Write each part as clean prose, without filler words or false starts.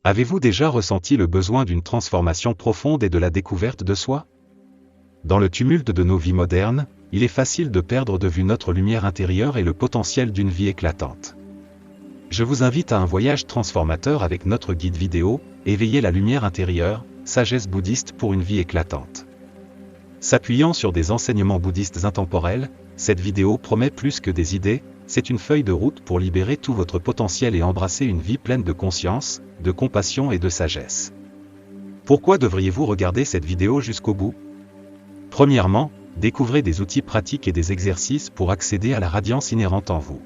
Avez-vous déjà ressenti le besoin d'une transformation profonde et de la découverte de soi? Dans le tumulte de nos vies modernes, il est facile de perdre de vue notre lumière intérieure et le potentiel d'une vie éclatante. Je vous invite à un voyage transformateur avec notre guide vidéo, Éveiller la lumière intérieure, sagesse bouddhiste pour une vie éclatante. S'appuyant sur des enseignements bouddhistes intemporels, cette vidéo promet plus que des idées, c'est une feuille de route pour libérer tout votre potentiel et embrasser une vie pleine de conscience, de compassion et de sagesse. Pourquoi devriez-vous regarder cette vidéo jusqu'au bout? Premièrement, découvrez des outils pratiques et des exercices pour accéder à la radiance inhérente en vous.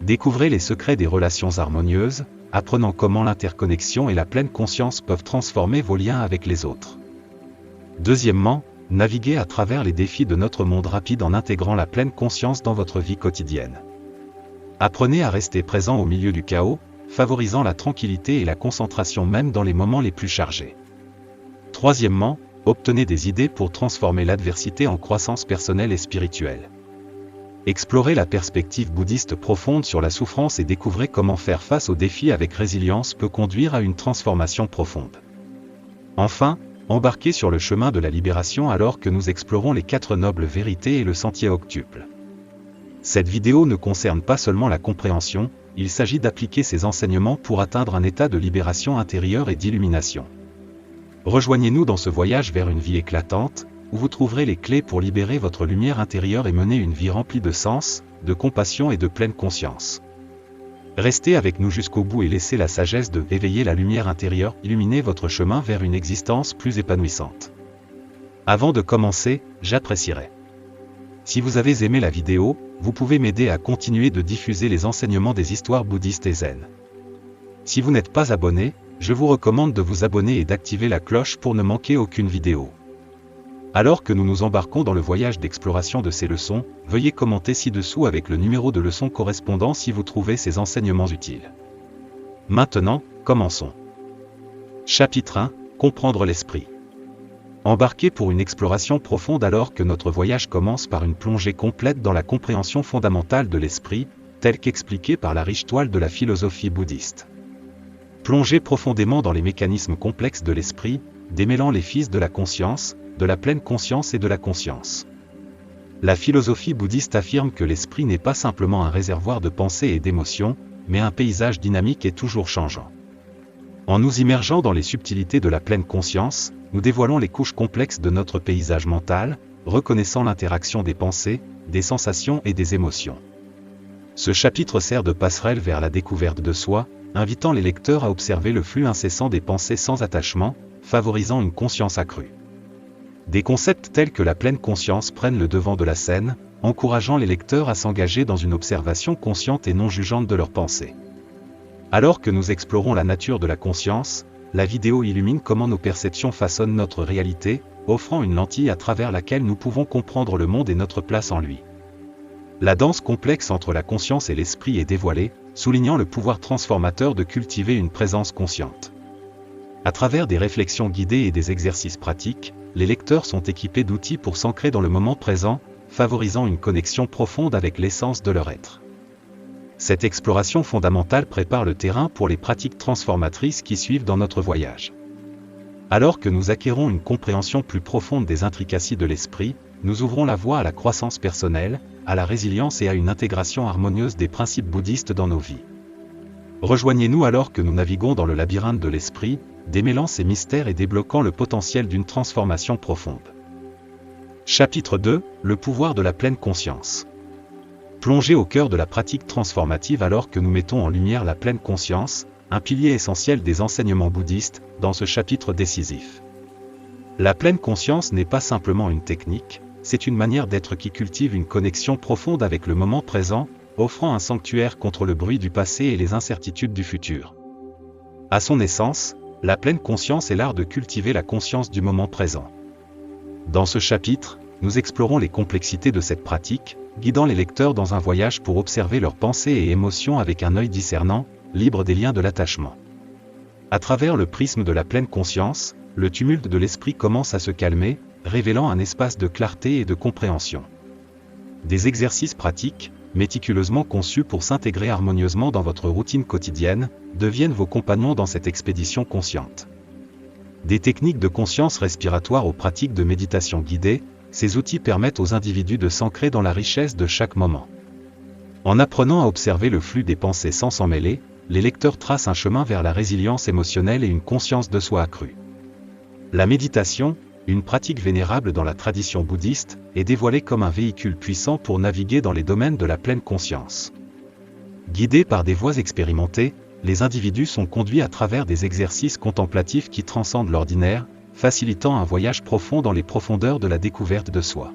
Découvrez les secrets des relations harmonieuses, apprenant comment l'interconnexion et la pleine conscience peuvent transformer vos liens avec les autres. Deuxièmement, naviguez à travers les défis de notre monde rapide en intégrant la pleine conscience dans votre vie quotidienne. Apprenez à rester présent au milieu du chaos, favorisant la tranquillité et la concentration même dans les moments les plus chargés. Troisièmement, obtenez des idées pour transformer l'adversité en croissance personnelle et spirituelle. Explorez la perspective bouddhiste profonde sur la souffrance et découvrez comment faire face aux défis avec résilience peut conduire à une transformation profonde. Enfin, embarquez sur le chemin de la libération alors que nous explorons les 4 nobles vérités et le sentier octuple. Cette vidéo ne concerne pas seulement la compréhension, il s'agit d'appliquer ces enseignements pour atteindre un état de libération intérieure et d'illumination. Rejoignez-nous dans ce voyage vers une vie éclatante, où vous trouverez les clés pour libérer votre lumière intérieure et mener une vie remplie de sens, de compassion et de pleine conscience. Restez avec nous jusqu'au bout et laissez la sagesse de éveiller la lumière intérieure illuminer votre chemin vers une existence plus épanouissante. Avant de commencer, j'apprécierais. Si vous avez aimé la vidéo, vous pouvez m'aider à continuer de diffuser les enseignements des histoires bouddhistes et zen. Si vous n'êtes pas abonné, je vous recommande de vous abonner et d'activer la cloche pour ne manquer aucune vidéo. Alors que nous nous embarquons dans le voyage d'exploration de ces leçons, veuillez commenter ci-dessous avec le numéro de leçon correspondant si vous trouvez ces enseignements utiles. Maintenant, commençons. Chapitre 1, Comprendre l'esprit. Embarquez pour une exploration profonde alors que notre voyage commence par une plongée complète dans la compréhension fondamentale de l'esprit, telle qu'expliquée par la riche toile de la philosophie bouddhiste. Plongez profondément dans les mécanismes complexes de l'esprit, démêlant les fils de la conscience, de la pleine conscience et de la conscience. La philosophie bouddhiste affirme que l'esprit n'est pas simplement un réservoir de pensées et d'émotions, mais un paysage dynamique et toujours changeant. En nous immergeant dans les subtilités de la pleine conscience, nous dévoilons les couches complexes de notre paysage mental, reconnaissant l'interaction des pensées, des sensations et des émotions. Ce chapitre sert de passerelle vers la découverte de soi, invitant les lecteurs à observer le flux incessant des pensées sans attachement, favorisant une conscience accrue. Des concepts tels que la pleine conscience prennent le devant de la scène, encourageant les lecteurs à s'engager dans une observation consciente et non jugeante de leurs pensées. Alors que nous explorons la nature de la conscience, la vidéo illumine comment nos perceptions façonnent notre réalité, offrant une lentille à travers laquelle nous pouvons comprendre le monde et notre place en lui. La danse complexe entre la conscience et l'esprit est dévoilée, soulignant le pouvoir transformateur de cultiver une présence consciente. À travers des réflexions guidées et des exercices pratiques, les lecteurs sont équipés d'outils pour s'ancrer dans le moment présent, favorisant une connexion profonde avec l'essence de leur être. Cette exploration fondamentale prépare le terrain pour les pratiques transformatrices qui suivent dans notre voyage. Alors que nous acquérons une compréhension plus profonde des intricacies de l'esprit, nous ouvrons la voie à la croissance personnelle, à la résilience et à une intégration harmonieuse des principes bouddhistes dans nos vies. Rejoignez-nous alors que nous naviguons dans le labyrinthe de l'esprit, démêlant ces mystères et débloquant le potentiel d'une transformation profonde. Chapitre 2, Le pouvoir de la pleine conscience. Plongez au cœur de la pratique transformative alors que nous mettons en lumière la pleine conscience, un pilier essentiel des enseignements bouddhistes, dans ce chapitre décisif. La pleine conscience n'est pas simplement une technique, c'est une manière d'être qui cultive une connexion profonde avec le moment présent, offrant un sanctuaire contre le bruit du passé et les incertitudes du futur. À son essence, la pleine conscience est l'art de cultiver la conscience du moment présent. Dans ce chapitre, nous explorons les complexités de cette pratique, guidant les lecteurs dans un voyage pour observer leurs pensées et émotions avec un œil discernant, libre des liens de l'attachement. À travers le prisme de la pleine conscience, le tumulte de l'esprit commence à se calmer, révélant un espace de clarté et de compréhension. Des exercices pratiques, méticuleusement conçus pour s'intégrer harmonieusement dans votre routine quotidienne, deviennent vos compagnons dans cette expédition consciente. Des techniques de conscience respiratoire aux pratiques de méditation guidée, ces outils permettent aux individus de s'ancrer dans la richesse de chaque moment. En apprenant à observer le flux des pensées sans s'en mêler, les lecteurs tracent un chemin vers la résilience émotionnelle et une conscience de soi accrue. La méditation, une pratique vénérable dans la tradition bouddhiste, est dévoilée comme un véhicule puissant pour naviguer dans les domaines de la pleine conscience. Guidés par des voies expérimentées, les individus sont conduits à travers des exercices contemplatifs qui transcendent l'ordinaire, facilitant un voyage profond dans les profondeurs de la découverte de soi.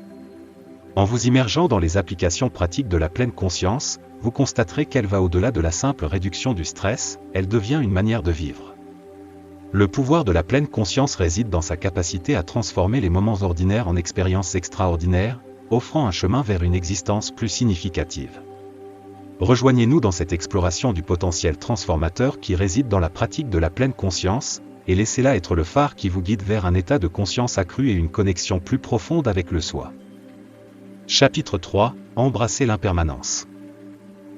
En vous immergeant dans les applications pratiques de la pleine conscience, vous constaterez qu'elle va au-delà de la simple réduction du stress, elle devient une manière de vivre. Le pouvoir de la pleine conscience réside dans sa capacité à transformer les moments ordinaires en expériences extraordinaires, offrant un chemin vers une existence plus significative. Rejoignez-nous dans cette exploration du potentiel transformateur qui réside dans la pratique de la pleine conscience, et laissez-la être le phare qui vous guide vers un état de conscience accru et une connexion plus profonde avec le soi. Chapitre 3 – Embrasser l'impermanence.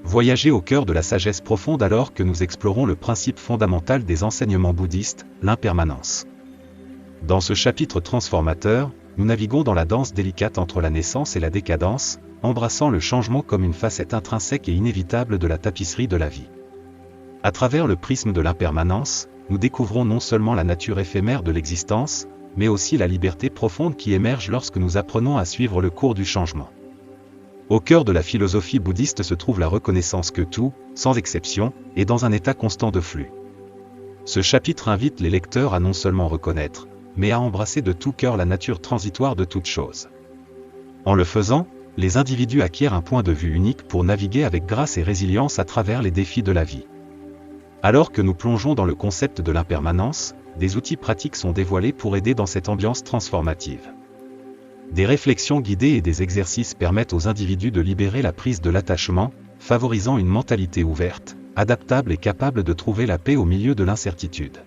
Voyagez au cœur de la sagesse profonde alors que nous explorons le principe fondamental des enseignements bouddhistes, l'impermanence. Dans ce chapitre transformateur, nous naviguons dans la danse délicate entre la naissance et la décadence, embrassant le changement comme une facette intrinsèque et inévitable de la tapisserie de la vie. À travers le prisme de l'impermanence, nous découvrons non seulement la nature éphémère de l'existence, mais aussi la liberté profonde qui émerge lorsque nous apprenons à suivre le cours du changement. Au cœur de la philosophie bouddhiste se trouve la reconnaissance que tout, sans exception, est dans un état constant de flux. Ce chapitre invite les lecteurs à non seulement reconnaître, mais à embrasser de tout cœur la nature transitoire de toute chose. En le faisant, les individus acquièrent un point de vue unique pour naviguer avec grâce et résilience à travers les défis de la vie. Alors que nous plongeons dans le concept de l'impermanence, des outils pratiques sont dévoilés pour aider dans cette ambiance transformative. Des réflexions guidées et des exercices permettent aux individus de libérer la prise de l'attachement, favorisant une mentalité ouverte, adaptable et capable de trouver la paix au milieu de l'incertitude.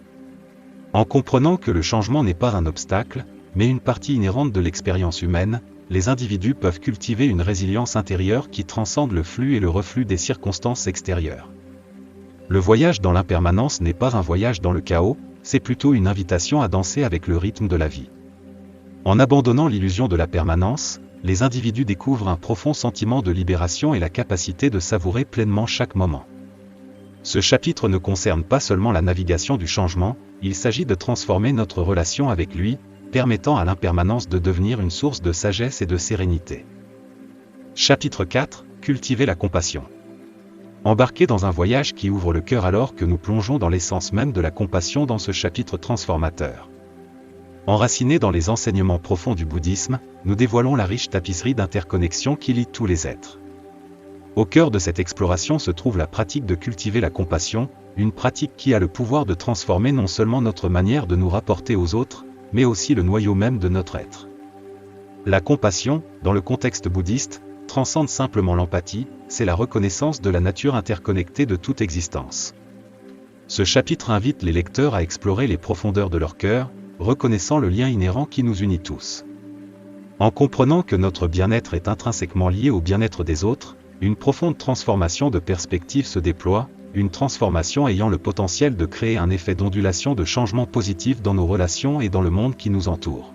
En comprenant que le changement n'est pas un obstacle, mais une partie inhérente de l'expérience humaine, les individus peuvent cultiver une résilience intérieure qui transcende le flux et le reflux des circonstances extérieures. Le voyage dans l'impermanence n'est pas un voyage dans le chaos, c'est plutôt une invitation à danser avec le rythme de la vie. En abandonnant l'illusion de la permanence, les individus découvrent un profond sentiment de libération et la capacité de savourer pleinement chaque moment. Ce chapitre ne concerne pas seulement la navigation du changement, il s'agit de transformer notre relation avec lui, permettant à l'impermanence de devenir une source de sagesse et de sérénité. Chapitre 4 – Cultiver la compassion. Embarquez dans un voyage qui ouvre le cœur alors que nous plongeons dans l'essence même de la compassion dans ce chapitre transformateur. Enracinés dans les enseignements profonds du bouddhisme, nous dévoilons la riche tapisserie d'interconnexion qui lie tous les êtres. Au cœur de cette exploration se trouve la pratique de cultiver la compassion, une pratique qui a le pouvoir de transformer non seulement notre manière de nous rapporter aux autres, mais aussi le noyau même de notre être. La compassion, dans le contexte bouddhiste, transcende simplement l'empathie, c'est la reconnaissance de la nature interconnectée de toute existence. Ce chapitre invite les lecteurs à explorer les profondeurs de leur cœur, reconnaissant le lien inhérent qui nous unit tous. En comprenant que notre bien-être est intrinsèquement lié au bien-être des autres, une profonde transformation de perspective se déploie, une transformation ayant le potentiel de créer un effet d'ondulation de changement positif dans nos relations et dans le monde qui nous entoure.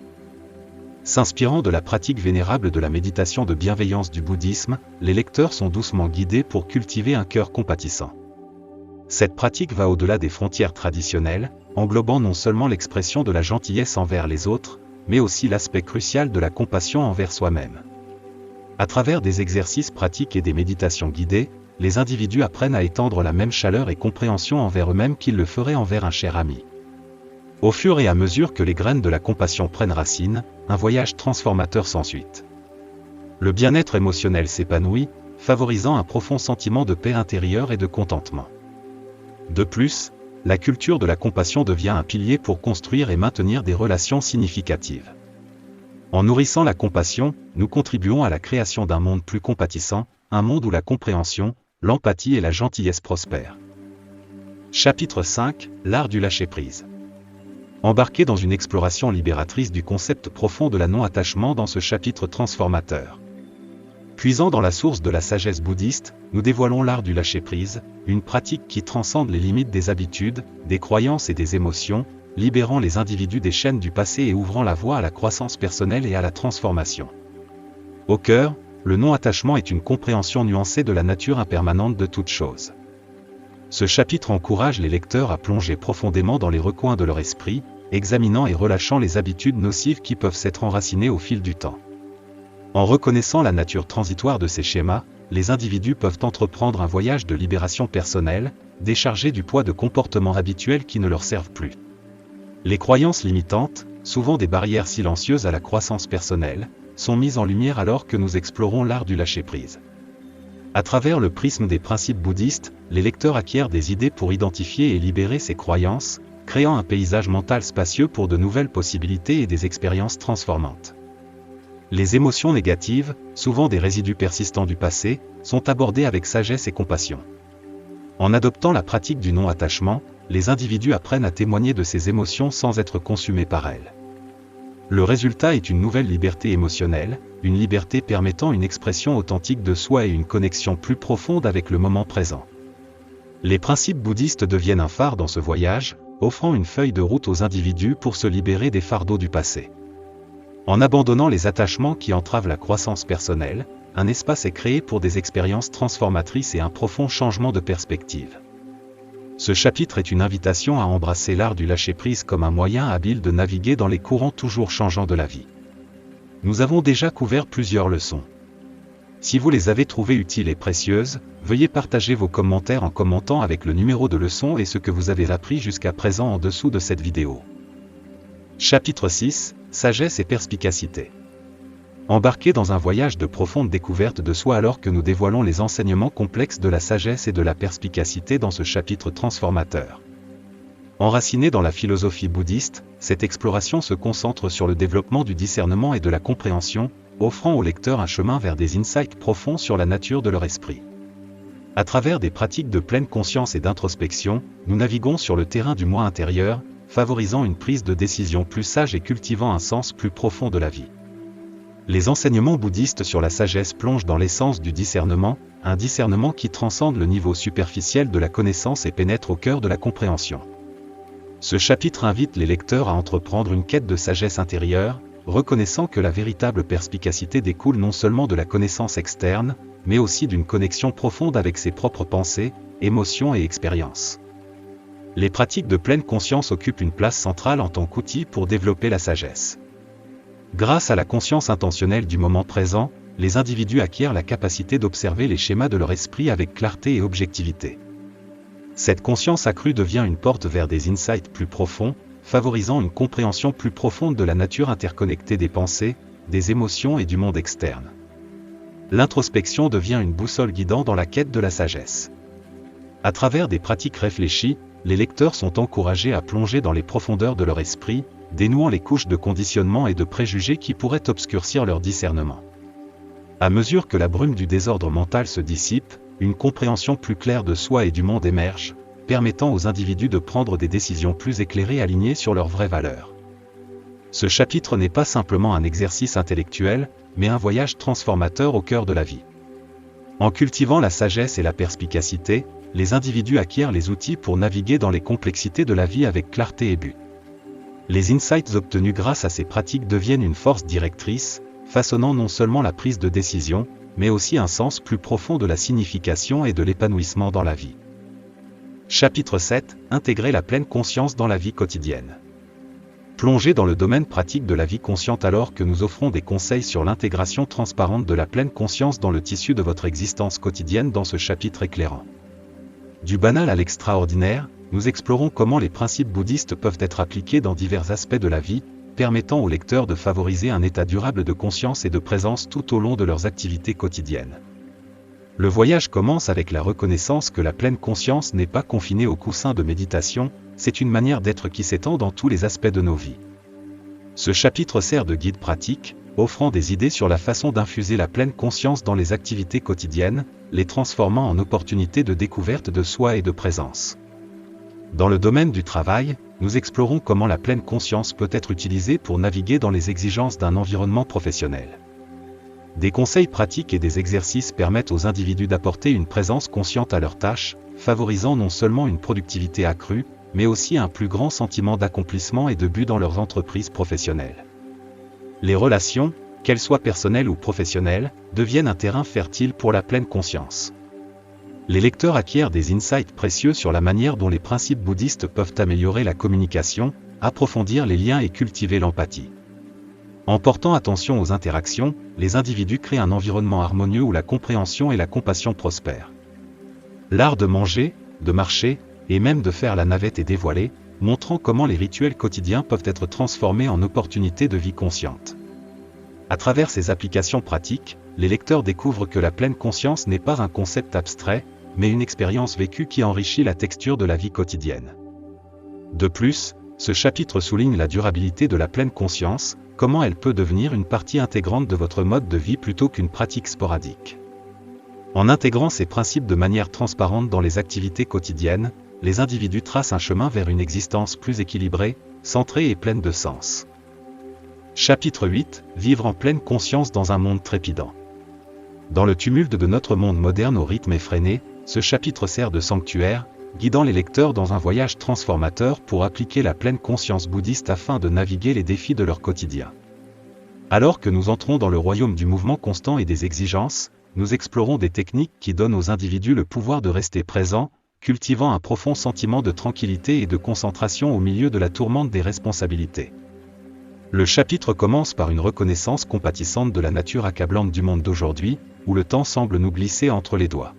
S'inspirant de la pratique vénérable de la méditation de bienveillance du bouddhisme, les lecteurs sont doucement guidés pour cultiver un cœur compatissant. Cette pratique va au-delà des frontières traditionnelles, englobant non seulement l'expression de la gentillesse envers les autres, mais aussi l'aspect crucial de la compassion envers soi-même. À travers des exercices pratiques et des méditations guidées, les individus apprennent à étendre la même chaleur et compréhension envers eux-mêmes qu'ils le feraient envers un cher ami. Au fur et à mesure que les graines de la compassion prennent racine, un voyage transformateur s'ensuit. Le bien-être émotionnel s'épanouit, favorisant un profond sentiment de paix intérieure et de contentement. De plus, la culture de la compassion devient un pilier pour construire et maintenir des relations significatives. En nourrissant la compassion, nous contribuons à la création d'un monde plus compatissant, un monde où la compréhension, l'empathie et la gentillesse prospèrent. Chapitre 5 – L'art du lâcher-prise. Embarquez dans une exploration libératrice du concept profond de la non-attachement dans ce chapitre transformateur. Puisant dans la source de la sagesse bouddhiste, nous dévoilons l'art du lâcher-prise, une pratique qui transcende les limites des habitudes, des croyances et des émotions, libérant les individus des chaînes du passé et ouvrant la voie à la croissance personnelle et à la transformation. Au cœur, le non-attachement est une compréhension nuancée de la nature impermanente de toute chose. Ce chapitre encourage les lecteurs à plonger profondément dans les recoins de leur esprit, examinant et relâchant les habitudes nocives qui peuvent s'être enracinées au fil du temps. En reconnaissant la nature transitoire de ces schémas, les individus peuvent entreprendre un voyage de libération personnelle, déchargés du poids de comportements habituels qui ne leur servent plus. Les croyances limitantes, souvent des barrières silencieuses à la croissance personnelle, sont mises en lumière alors que nous explorons l'art du lâcher-prise. À travers le prisme des principes bouddhistes, les lecteurs acquièrent des idées pour identifier et libérer ces croyances, créant un paysage mental spacieux pour de nouvelles possibilités et des expériences transformantes. Les émotions négatives, souvent des résidus persistants du passé, sont abordées avec sagesse et compassion. En adoptant la pratique du non-attachement, les individus apprennent à témoigner de ces émotions sans être consumés par elles. Le résultat est une nouvelle liberté émotionnelle, une liberté permettant une expression authentique de soi et une connexion plus profonde avec le moment présent. Les principes bouddhistes deviennent un phare dans ce voyage, offrant une feuille de route aux individus pour se libérer des fardeaux du passé. En abandonnant les attachements qui entravent la croissance personnelle, un espace est créé pour des expériences transformatrices et un profond changement de perspective. Ce chapitre est une invitation à embrasser l'art du lâcher-prise comme un moyen habile de naviguer dans les courants toujours changeants de la vie. Nous avons déjà couvert plusieurs leçons. Si vous les avez trouvées utiles et précieuses, veuillez partager vos commentaires en commentant avec le numéro de leçon et ce que vous avez appris jusqu'à présent en dessous de cette vidéo. Chapitre 6, Sagesse et perspicacité. Embarquez dans un voyage de profonde découverte de soi alors que nous dévoilons les enseignements complexes de la sagesse et de la perspicacité dans ce chapitre transformateur. Enracinée dans la philosophie bouddhiste, cette exploration se concentre sur le développement du discernement et de la compréhension, offrant au lecteur un chemin vers des insights profonds sur la nature de leur esprit. À travers des pratiques de pleine conscience et d'introspection, nous naviguons sur le terrain du moi intérieur, favorisant une prise de décision plus sage et cultivant un sens plus profond de la vie. Les enseignements bouddhistes sur la sagesse plongent dans l'essence du discernement, un discernement qui transcende le niveau superficiel de la connaissance et pénètre au cœur de la compréhension. Ce chapitre invite les lecteurs à entreprendre une quête de sagesse intérieure, reconnaissant que la véritable perspicacité découle non seulement de la connaissance externe, mais aussi d'une connexion profonde avec ses propres pensées, émotions et expériences. Les pratiques de pleine conscience occupent une place centrale en tant qu'outil pour développer la sagesse. Grâce à la conscience intentionnelle du moment présent, les individus acquièrent la capacité d'observer les schémas de leur esprit avec clarté et objectivité. Cette conscience accrue devient une porte vers des insights plus profonds, favorisant une compréhension plus profonde de la nature interconnectée des pensées, des émotions et du monde externe. L'introspection devient une boussole guidant dans la quête de la sagesse. À travers des pratiques réfléchies, les lecteurs sont encouragés à plonger dans les profondeurs de leur esprit, dénouant les couches de conditionnement et de préjugés qui pourraient obscurcir leur discernement. À mesure que la brume du désordre mental se dissipe, une compréhension plus claire de soi et du monde émerge, permettant aux individus de prendre des décisions plus éclairées alignées sur leurs vraies valeurs. Ce chapitre n'est pas simplement un exercice intellectuel, mais un voyage transformateur au cœur de la vie. En cultivant la sagesse et la perspicacité, les individus acquièrent les outils pour naviguer dans les complexités de la vie avec clarté et but. Les insights obtenus grâce à ces pratiques deviennent une force directrice, façonnant non seulement la prise de décision, mais aussi un sens plus profond de la signification et de l'épanouissement dans la vie. Chapitre 7, Intégrer la pleine conscience dans la vie quotidienne. Plongez dans le domaine pratique de la vie consciente alors que nous offrons des conseils sur l'intégration transparente de la pleine conscience dans le tissu de votre existence quotidienne dans ce chapitre éclairant. Du banal à l'extraordinaire, nous explorons comment les principes bouddhistes peuvent être appliqués dans divers aspects de la vie, permettant aux lecteurs de favoriser un état durable de conscience et de présence tout au long de leurs activités quotidiennes. Le voyage commence avec la reconnaissance que la pleine conscience n'est pas confinée au coussin de méditation, c'est une manière d'être qui s'étend dans tous les aspects de nos vies. Ce chapitre sert de guide pratique, offrant des idées sur la façon d'infuser la pleine conscience dans les activités quotidiennes, les transformant en opportunités de découverte de soi et de présence. Dans le domaine du travail, nous explorons comment la pleine conscience peut être utilisée pour naviguer dans les exigences d'un environnement professionnel. Des conseils pratiques et des exercices permettent aux individus d'apporter une présence consciente à leurs tâches, favorisant non seulement une productivité accrue, mais aussi un plus grand sentiment d'accomplissement et de but dans leurs entreprises professionnelles. Les relations, qu'elles soient personnelles ou professionnelles, deviennent un terrain fertile pour la pleine conscience. Les lecteurs acquièrent des insights précieux sur la manière dont les principes bouddhistes peuvent améliorer la communication, approfondir les liens et cultiver l'empathie. En portant attention aux interactions, les individus créent un environnement harmonieux où la compréhension et la compassion prospèrent. L'art de manger, de marcher, et même de faire la navette est dévoilé, montrant comment les rituels quotidiens peuvent être transformés en opportunités de vie consciente. À travers ces applications pratiques, les lecteurs découvrent que la pleine conscience n'est pas un concept abstrait, mais une expérience vécue qui enrichit la texture de la vie quotidienne. De plus, ce chapitre souligne la durabilité de la pleine conscience, comment elle peut devenir une partie intégrante de votre mode de vie plutôt qu'une pratique sporadique. En intégrant ces principes de manière transparente dans les activités quotidiennes, les individus tracent un chemin vers une existence plus équilibrée, centrée et pleine de sens. Chapitre 8 – Vivre en pleine conscience dans un monde trépidant. Dans le tumulte de notre monde moderne au rythme effréné, ce chapitre sert de sanctuaire, guidant les lecteurs dans un voyage transformateur pour appliquer la pleine conscience bouddhiste afin de naviguer les défis de leur quotidien. Alors que nous entrons dans le royaume du mouvement constant et des exigences, nous explorons des techniques qui donnent aux individus le pouvoir de rester présents, cultivant un profond sentiment de tranquillité et de concentration au milieu de la tourmente des responsabilités. Le chapitre commence par une reconnaissance compatissante de la nature accablante du monde d'aujourd'hui, où le temps semble nous glisser entre les doigts.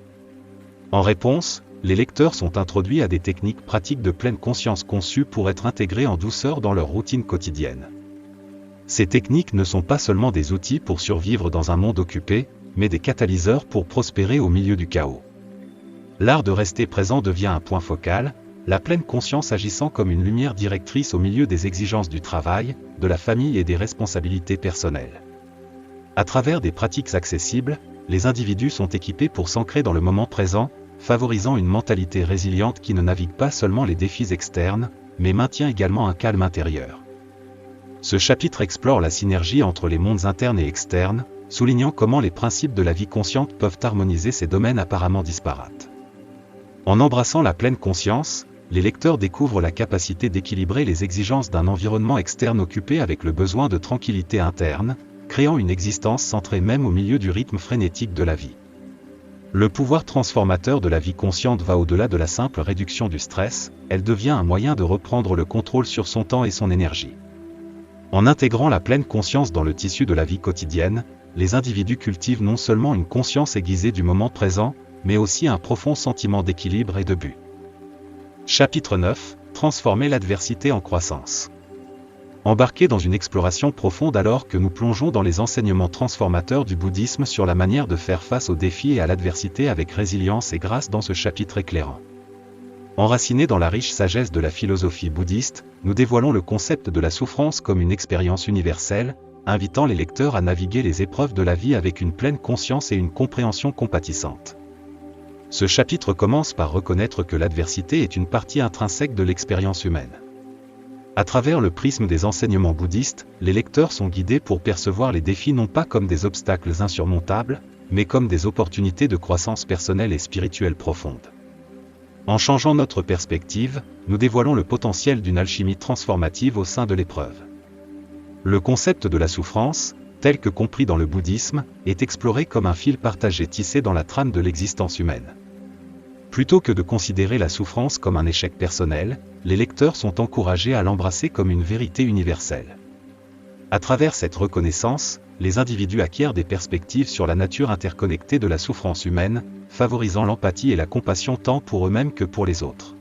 En réponse, les lecteurs sont introduits à des techniques pratiques de pleine conscience conçues pour être intégrées en douceur dans leur routine quotidienne. Ces techniques ne sont pas seulement des outils pour survivre dans un monde occupé, mais des catalyseurs pour prospérer au milieu du chaos. L'art de rester présent devient un point focal, la pleine conscience agissant comme une lumière directrice au milieu des exigences du travail, de la famille et des responsabilités personnelles. À travers des pratiques accessibles, les individus sont équipés pour s'ancrer dans le moment présent, favorisant une mentalité résiliente qui ne navigue pas seulement les défis externes, mais maintient également un calme intérieur. Ce chapitre explore la synergie entre les mondes internes et externes, soulignant comment les principes de la vie consciente peuvent harmoniser ces domaines apparemment disparates. En embrassant la pleine conscience, les lecteurs découvrent la capacité d'équilibrer les exigences d'un environnement externe occupé avec le besoin de tranquillité interne, créant une existence centrée même au milieu du rythme frénétique de la vie. Le pouvoir transformateur de la vie consciente va au-delà de la simple réduction du stress, elle devient un moyen de reprendre le contrôle sur son temps et son énergie. En intégrant la pleine conscience dans le tissu de la vie quotidienne, les individus cultivent non seulement une conscience aiguisée du moment présent, mais aussi un profond sentiment d'équilibre et de but. Chapitre 9 – Transformer l'adversité en croissance. Embarqués dans une exploration profonde alors que nous plongeons dans les enseignements transformateurs du bouddhisme sur la manière de faire face aux défis et à l'adversité avec résilience et grâce dans ce chapitre éclairant. Enracinés dans la riche sagesse de la philosophie bouddhiste, nous dévoilons le concept de la souffrance comme une expérience universelle, invitant les lecteurs à naviguer les épreuves de la vie avec une pleine conscience et une compréhension compatissante. Ce chapitre commence par reconnaître que l'adversité est une partie intrinsèque de l'expérience humaine. À travers le prisme des enseignements bouddhistes, les lecteurs sont guidés pour percevoir les défis non pas comme des obstacles insurmontables, mais comme des opportunités de croissance personnelle et spirituelle profonde. En changeant notre perspective, nous dévoilons le potentiel d'une alchimie transformative au sein de l'épreuve. Le concept de la souffrance, tel que compris dans le bouddhisme, est exploré comme un fil partagé tissé dans la trame de l'existence humaine. Plutôt que de considérer la souffrance comme un échec personnel, les lecteurs sont encouragés à l'embrasser comme une vérité universelle. À travers cette reconnaissance, les individus acquièrent des perspectives sur la nature interconnectée de la souffrance humaine, favorisant l'empathie et la compassion tant pour eux-mêmes que pour les autres.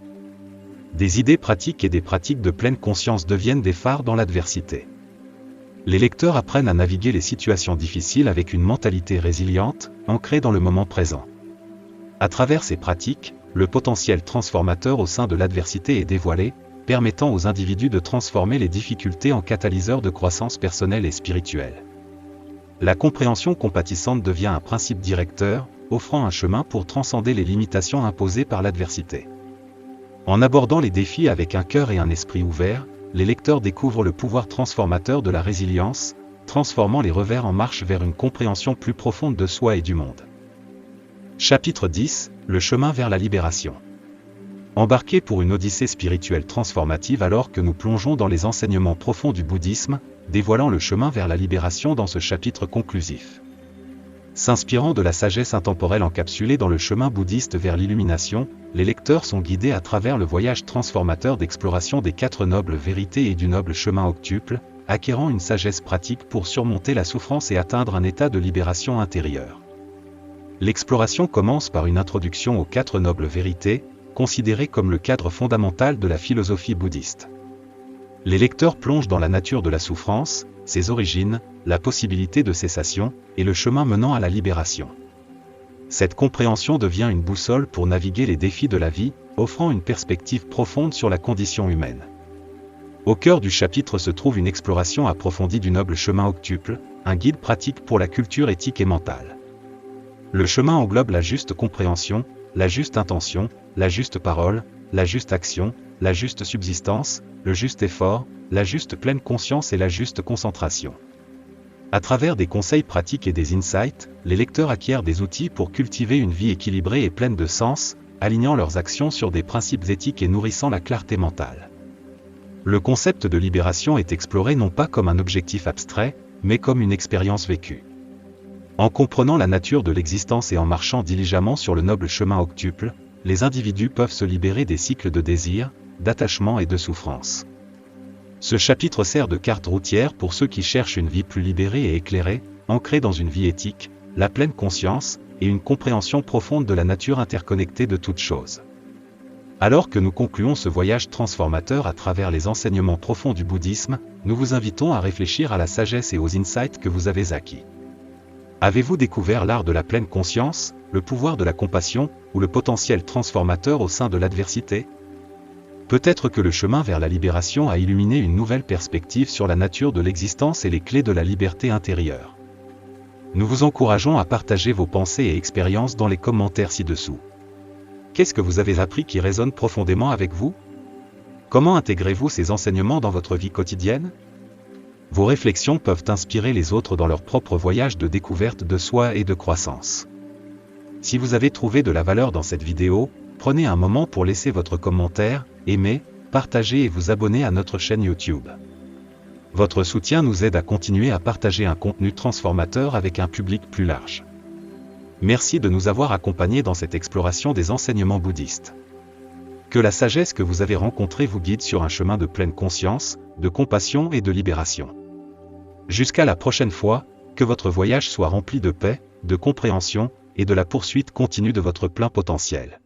Des idées pratiques et des pratiques de pleine conscience deviennent des phares dans l'adversité. Les lecteurs apprennent à naviguer les situations difficiles avec une mentalité résiliente, ancrée dans le moment présent. À travers ces pratiques, le potentiel transformateur au sein de l'adversité est dévoilé, permettant aux individus de transformer les difficultés en catalyseurs de croissance personnelle et spirituelle. La compréhension compatissante devient un principe directeur, offrant un chemin pour transcender les limitations imposées par l'adversité. En abordant les défis avec un cœur et un esprit ouverts, les lecteurs découvrent le pouvoir transformateur de la résilience, transformant les revers en marche vers une compréhension plus profonde de soi et du monde. Chapitre 10, le chemin vers la libération. Embarquez pour une odyssée spirituelle transformative alors que nous plongeons dans les enseignements profonds du bouddhisme, dévoilant le chemin vers la libération dans ce chapitre conclusif. S'inspirant de la sagesse intemporelle encapsulée dans le chemin bouddhiste vers l'illumination, les lecteurs sont guidés à travers le voyage transformateur d'exploration des 4 nobles vérités et du noble chemin octuple, acquérant une sagesse pratique pour surmonter la souffrance et atteindre un état de libération intérieure. L'exploration commence par une introduction aux 4 nobles vérités, considérées comme le cadre fondamental de la philosophie bouddhiste. Les lecteurs plongent dans la nature de la souffrance, ses origines, la possibilité de cessation, et le chemin menant à la libération. Cette compréhension devient une boussole pour naviguer les défis de la vie, offrant une perspective profonde sur la condition humaine. Au cœur du chapitre se trouve une exploration approfondie du noble chemin octuple, un guide pratique pour la culture éthique et mentale. Le chemin englobe la juste compréhension, la juste intention, la juste parole, la juste action, la juste subsistance, le juste effort, la juste pleine conscience et la juste concentration. À travers des conseils pratiques et des insights, les lecteurs acquièrent des outils pour cultiver une vie équilibrée et pleine de sens, alignant leurs actions sur des principes éthiques et nourrissant la clarté mentale. Le concept de libération est exploré non pas comme un objectif abstrait, mais comme une expérience vécue. En comprenant la nature de l'existence et en marchant diligemment sur le noble chemin octuple, les individus peuvent se libérer des cycles de désir, d'attachement et de souffrance. Ce chapitre sert de carte routière pour ceux qui cherchent une vie plus libérée et éclairée, ancrée dans une vie éthique, la pleine conscience, et une compréhension profonde de la nature interconnectée de toutes choses. Alors que nous concluons ce voyage transformateur à travers les enseignements profonds du bouddhisme, nous vous invitons à réfléchir à la sagesse et aux insights que vous avez acquis. Avez-vous découvert l'art de la pleine conscience, le pouvoir de la compassion, ou le potentiel transformateur au sein de l'adversité ? Peut-être que le chemin vers la libération a illuminé une nouvelle perspective sur la nature de l'existence et les clés de la liberté intérieure. Nous vous encourageons à partager vos pensées et expériences dans les commentaires ci-dessous. Qu'est-ce que vous avez appris qui résonne profondément avec vous ? Comment intégrez-vous ces enseignements dans votre vie quotidienne ? Vos réflexions peuvent inspirer les autres dans leur propre voyage de découverte de soi et de croissance. Si vous avez trouvé de la valeur dans cette vidéo, prenez un moment pour laisser votre commentaire, aimer, partager et vous abonner à notre chaîne YouTube. Votre soutien nous aide à continuer à partager un contenu transformateur avec un public plus large. Merci de nous avoir accompagnés dans cette exploration des enseignements bouddhistes. Que la sagesse que vous avez rencontrée vous guide sur un chemin de pleine conscience, de compassion et de libération. Jusqu'à la prochaine fois, que votre voyage soit rempli de paix, de compréhension, et de la poursuite continue de votre plein potentiel.